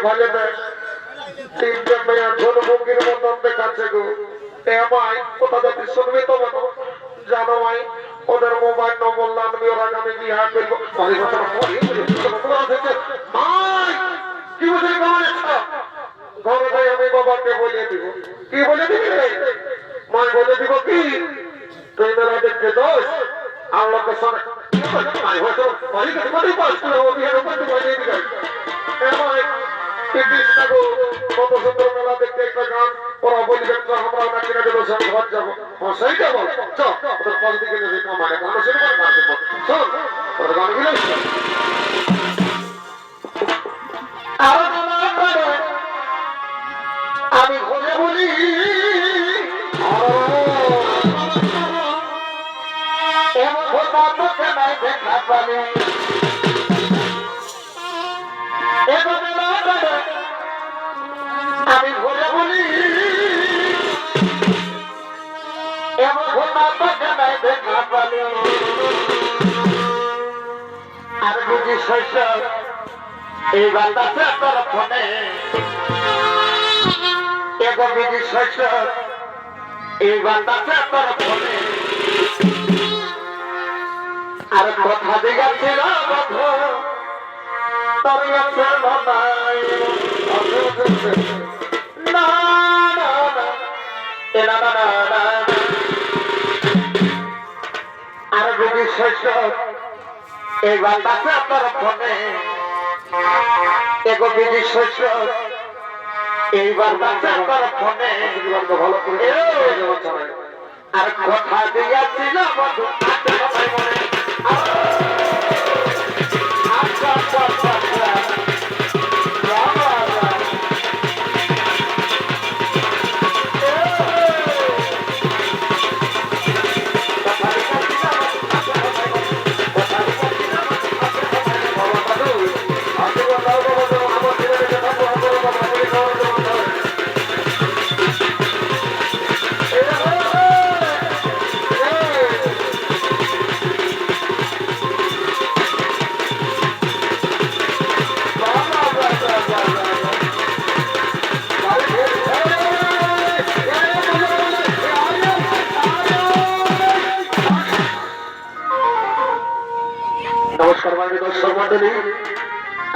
ভালো দেয় তিনটে মেয়ে ঝোলমুখীর মতন দেখাচ্ছে গো আমায় কোথা যাতে শুনবে তো বলো জানো ভাই ওদের মোবাইল নম্বর লাগবে ওরা আমি বিহার করবো কি বলছে ঘরে ভাই আমি বাবাকে বলে দিব কি বলে দিবি মা বলে দিব কি তুই মেলা দেখতে দোষ আল্লাহকে সরে হয়তো পাস করে ও বিহার উপর বলে দিবে কত সুন্দর মেলা দেখতে একটা গান ওরা বলবে আমরা না কিনে দেবো সব ঘর যাবো সেইটা বল ওদের পথ দিকে মানে গান শুনবো গান শুনবো শোন ওদের গানগুলো আমি ঘরে বলি দেখা পালে আমি ঘরে বলি দেখা পালে আর বুঝি শস্য এই বান্দাতে তোর ফোনে এগো বুঝি শস্য এই বান্দাতে তোর ফোনে আর কথা দিয়েছিল বন্ধু তোর আছে ভাই না না না না না আর বুঝি শস্য এই বান্দাতে আপনার ফোনে এগো বুঝি শস্য এই বান্দাতে আপনার ফোনে ভালো করে আর কথা দিয়েছিল বন্ধু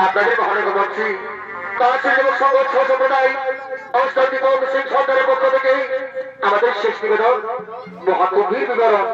আপনাদের ভালো বলছি কাছে সংঘর্ষ সম্প্রদায় অবস্থান সরকারের পক্ষ থেকে আমাদের শেষ নিবেদন মহাকবির বিবরণ